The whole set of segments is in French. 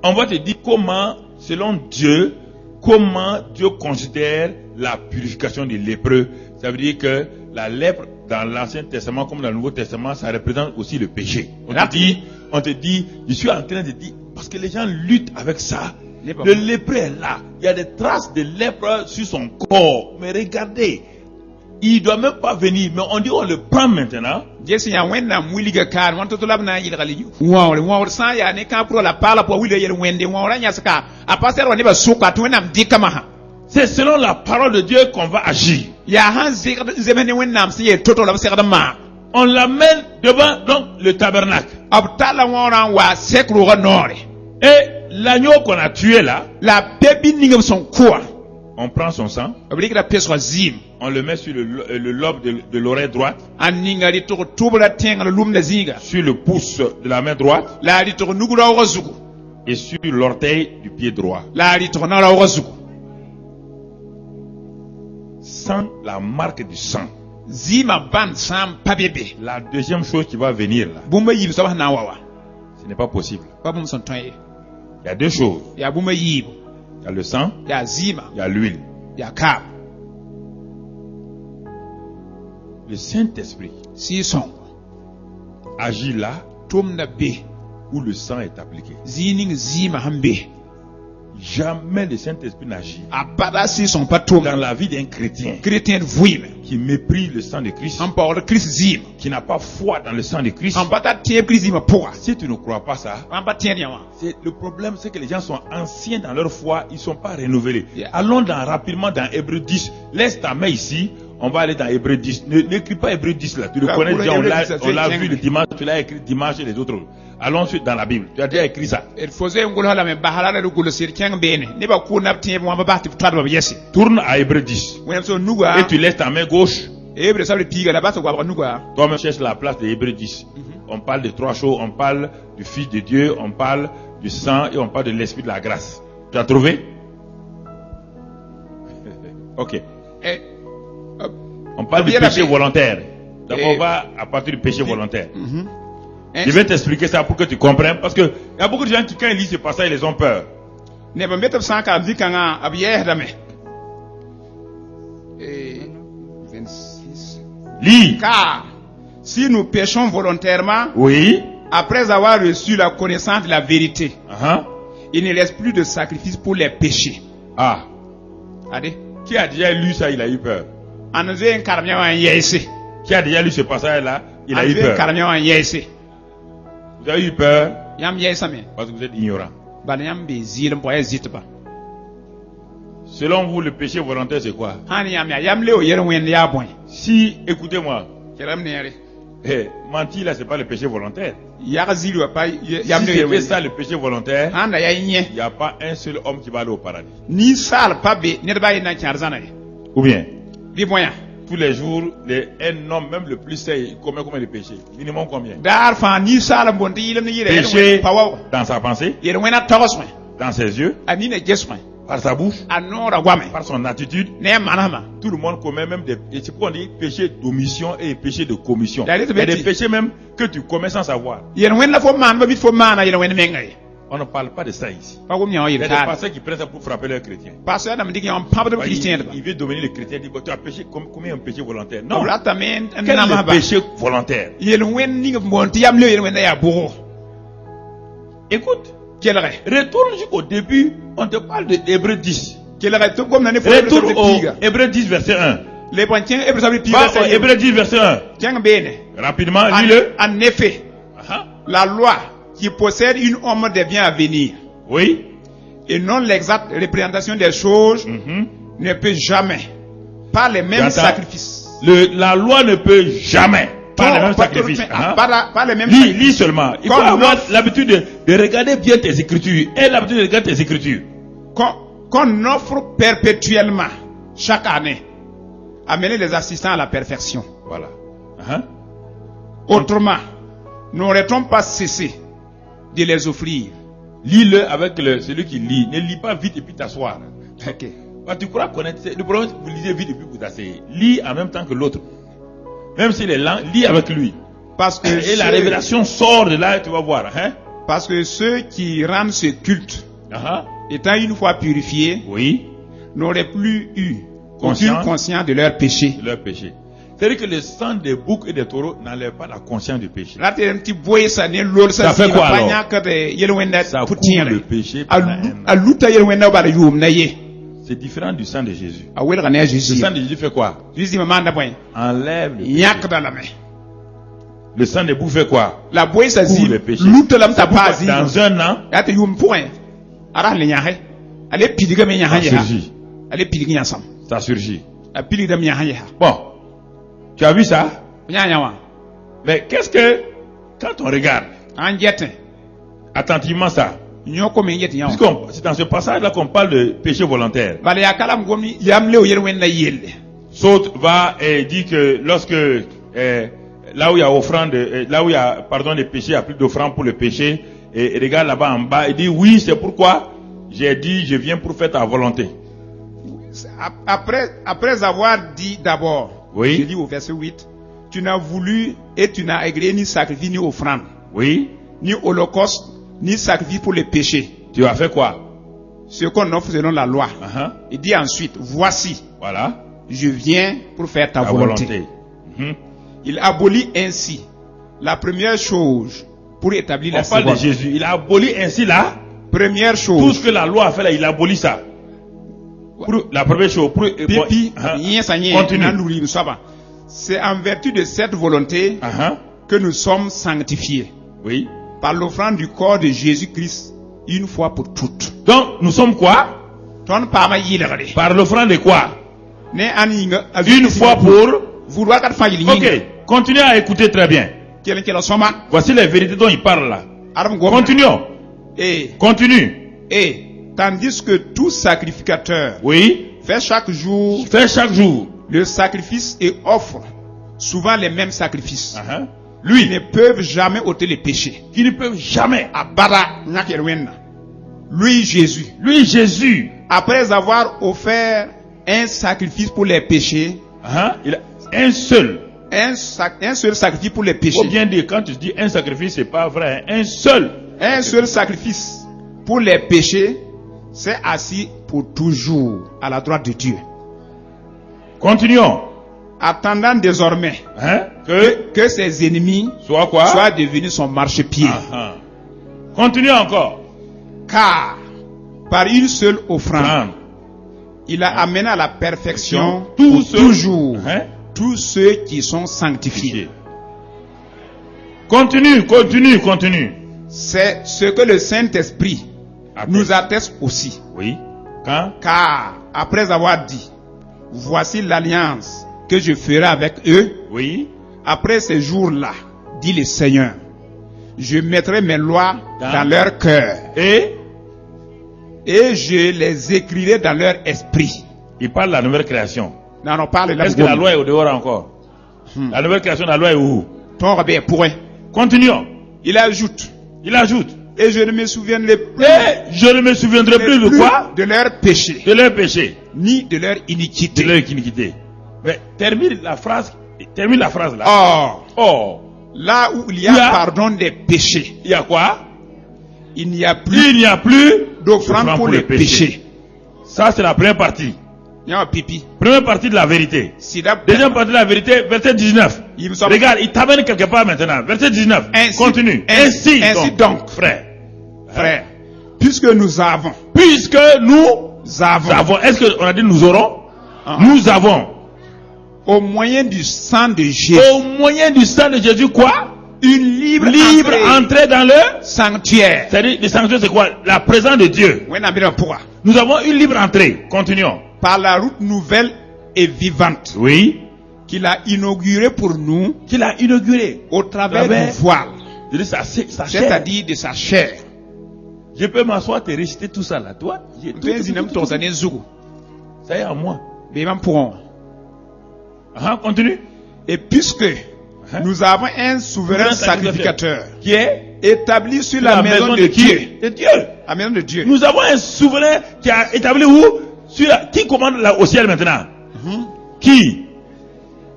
On va te dire comment, selon Dieu, comment Dieu considère la purification des lépreux. Ça veut dire que la lèpre, dans l'Ancien Testament comme dans le Nouveau Testament, ça représente aussi le péché. On te dit, je suis en train de dire, parce que les gens luttent avec ça. Le lépreux est là. Il y a des traces de lèpre sur son corps. Mais regardez, il ne doit même pas venir. Mais on dit, on le prend maintenant. Et c'est selon la parole de Dieu qu'on va agir. On l'amène devant donc, le tabernacle. Et l'agneau qu'on a tué là, on prend son sang, on le met sur le lobe de l'oreille droite, sur le pouce de la main droite et sur l'orteil du pied droit. Sans la marque du sang. La deuxième chose qui va venir là, ce n'est pas possible. Il y a deux choses. Il y a le sang, il y a l'huile. Le Saint-Esprit agit là où le sang est appliqué. Jamais le Saint-Esprit n'agit dans la vie d'un chrétien qui méprise le sang de Christ, qui n'a pas foi dans le sang de Christ. Si tu ne crois pas ça, le problème c'est que les gens sont anciens dans leur foi, ils ne sont pas renouvelés. Allons rapidement dans Hébreux 10. Laisse ta main ici, on va aller dans Hébreux 10. N'écris pas Hébreux 10 là, tu le connais déjà, on l'a vu le dimanche, tu l'as écrit dimanche et les autres. Allons ensuite dans la Bible. Tu as déjà écrit ça. Tourne à Hébreux 10. Et tu laisses ta main gauche. Toi-même cherche la place de Hébreux 10. On parle de trois choses. On parle du Fils de Dieu, on parle du sang et on parle de l'Esprit de la grâce. Tu as trouvé? Ok. On parle du péché volontaire. D'abord, on va à partir du péché volontaire. Je vais t'expliquer ça pour que tu comprennes. Parce que il y a beaucoup de gens qui, quand ils lisent ce passage, ils ont peur. Lis. Car si nous péchons volontairement, oui, après avoir reçu la connaissance de la vérité, il ne laisse plus de sacrifice pour les péchés. Ah. Qui a déjà lu ça, il a eu peur. Qui a déjà lu ce passage-là, il a eu peur. Vous avez eu peur parce que vous êtes ignorant. Selon vous, le péché volontaire, c'est quoi? Si, écoutez-moi, mentir là, c'est pas le péché volontaire. Si c'est ça le péché volontaire, il n'y a pas un seul homme qui va aller au paradis. Ou bien, tous les jours, un homme, même le plus sérieux, il commet combien de péchés? Minimum combien? Péché dans sa pensée, dans ses yeux, par sa bouche, par son attitude. Tout le monde commet même des péchés. C'est pourquoi on dit péché d'omission et péché de commission. Il y a des péchés même que tu commets sans savoir. On ne parle pas de ça ici. Il y a des pasteurs qui prennent ça pour frapper leurs chrétiens. Il veut devenir le chrétien. Il dit, tu as péché, combien un péché volontaire? Non. Quel est le péché volontaire? Écoute. Retourne jusqu'au début. On te parle de Hébreux 10. Retourne au Hébreux 10 verset 1. Hébreux 10 verset 1. Rapidement, lis-le. En effet, la loi qui possède une ombre des biens à venir, oui, et non l'exacte représentation des choses, ne peut jamais, par les mêmes sacrifices. La loi ne peut jamais, par les mêmes sacrifices. Par les mêmes sacrifices. Lis seulement. Il faut avoir l'habitude de regarder bien tes écritures. Et l'habitude de regarder tes écritures. Qu'on offre perpétuellement, chaque année, amener les assistants à la perfection. Voilà. Autrement, n'aurait-on pas cessé de les offrir? Lis-le avec celui qui lit. Ne lis pas vite et puis t'asseoir. Ok. Tu crois connaître. Le problème, c'est que vous lisez vite et puis vous asseyez. Lis en même temps que l'autre. Même s'il est lent, lis avec lui. Parce que et la révélation sort de là et tu vas voir. Parce que ceux qui rendent ce culte, Uh-huh. étant une fois purifiés, Oui. n'auraient plus eu Conscience. aucune conscience de leur péché. Leur péché. C'est-à-dire que le sang des boucs et des taureaux n'enlève pas la conscience du péché. Là, t'es un petit boy, ça n'est l'autre, Ça fait quoi, alors? Ça Ça couvre le péché pendant un an. A luta yelwenda bara yum na ye. C'est différent du sang de Jésus. A wel gane Le Jésus. sang de Jésus fait quoi? Jésus mama nda boy. Enlève le péché. Yak da la me. Le sang des boucs fait quoi? La boy sa Couvre zi. le péché. Luta lam ta C'est pourquoi pas zi. dans un an, Ya te yum point. Ara le nyahe. Ale pidiga me nyaha ça ya. surgit. Ale pidiga nyasam. Ça surgit. A pidiga me nyaha ya. Bon. Tu as vu ça? Nya nyawa. Mais qu'est-ce que, quand on regarde An jete. attentivement ça, Nyoko me jete nyawa. c'est dans ce passage-là qu'on parle de péché volontaire. Bale ya kalam gomi yamle o yelwenda yelle. Saute va et dit que lorsque là où il y a offrande, là où il y a pardon des péchés, il n'y a plus d'offrande pour le péché. Et regarde là-bas en bas, il dit oui, c'est pourquoi j'ai dit je viens pour faire ta volonté. Après avoir dit d'abord, Oui. je lis au verset 8, tu n'as voulu et tu n'as agréé ni sacrifice ni offrande, Oui. ni holocauste, ni sacrifice pour les péchés. Tu as fait quoi? Ce qu'on offre selon la loi. Uh-huh. Il dit ensuite, voici, Voilà. je viens pour faire ta Ta volonté. volonté. Mhm. Il abolit ainsi la première chose pour établir la On parle de seconde. Jésus. Il a aboli ainsi là. Première Tout chose. ce que la loi a fait là, il a aboli ça. Pour la première chose. Pour, Pipi, Continue. Continue. C'est en vertu de cette volonté Uh-huh. que nous sommes sanctifiés Oui. par l'offrande du corps de Jésus-Christ une fois pour toutes. Donc, nous sommes quoi? Ton pama yilere. Par l'offrande de quoi? Ne aninga Une fois pour... vouloir kat fa yili. Ok. Continuez à écouter très bien. Kelen kelen soma. Voici les vérités dont il parle là. Aram gom. Continuons. Continue. Et tandis que tout sacrificateur Oui. fait chaque jour Fais chaque jour. le sacrifice et offre souvent les mêmes sacrifices. Uh-huh. Lui ne peuvent jamais ôter les péchés. Qui ne peuvent jamais. Abara nyakelwenda. Lui Jésus, Lui, Jésus. après avoir offert un sacrifice pour les péchés, Uh-huh. Il a un seul. un seul sacrifice pour les Faut péchés, bien dire, quand tu dis un sacrifice, c'est pas vrai. Un seul. un seul sacrifice pour les péchés, c'est assis pour toujours à la droite de Dieu. Continuons. Attendant désormais Hein? que ses ennemis Soit quoi? soient devenus son marchepied. Uh-huh. Continuons encore. Car par une seule offrande, Prendre. il a amené à la perfection Tous pour ceux- toujours Hein? tous ceux qui sont sanctifiés. Continue. C'est ce que le Saint-Esprit Atteste. nous atteste aussi. Oui. Quand? Car après avoir dit, voici l'alliance que je ferai avec eux, Oui. après ces jours-là, dit le Seigneur, je mettrai mes lois dans leur cœur Et et je les écrirai dans leur esprit. il parle de la nouvelle création. Non, on parle là. Est-ce que la loi est au dehors encore? La nouvelle création, la loi est où? Ton rabais est pour eux. Continuons. Il ajoute, Il ajoute. et je ne me souviendrai plus, Et je ne me souviendrai plus de quoi? de leur péché, De leur péché. ni de leur De iniquité. leur iniquité. Mais termine la phrase là. Or, Or, là où il y Il y a a- pardon des péchés, il y a quoi? il n'y a plus Il n'y a plus d'offrande pour les péchés. Ça, c'est la première partie. Il y a un pipi. Première partie de la vérité. Sida. Deuxième partie de la vérité, verset 19. Il me semble- Regarde, il t'amène quelque part maintenant. Verset 19. Ainsi- Continue. ainsi donc, frère. Frère, puisque nous avons, Puisque nous avons. Est-ce qu'on a dit nous aurons? Ah. Nous avons. au moyen du sang de Jésus, Au moyen du sang de Jésus, quoi? une libre Entrée dans le. sanctuaire. C'est-à-dire, le sanctuaire, c'est quoi? La présence de Dieu. Ouais, n'a bien pourquoi. Nous avons une libre entrée. Continuons. Par la route nouvelle et vivante Oui. qu'il a inaugurée pour nous Qu'il a inauguré. au travers Travers- du voile, C'est-à-dire, sa chair. c'est-à-dire de sa chair. Je peux m'asseoir, te réciter tout ça là. Toi, j'ai tout, Et ça y est à moi. Continue. puisque nous avons un souverain sacrificateur Qui est établi sur la maison de qui? Dieu, De Dieu. la maison de Dieu, Nous avons un souverain qui a établi où? Qui commande là, au ciel maintenant? Qui?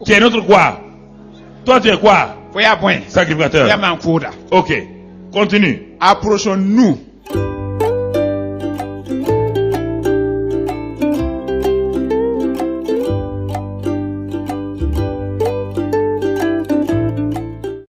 Qui est notre quoi? Toi, tu es quoi? Voyez à point. Sacrificateur. Voyez à Mankoda. Ok. Continue. Approchons-nous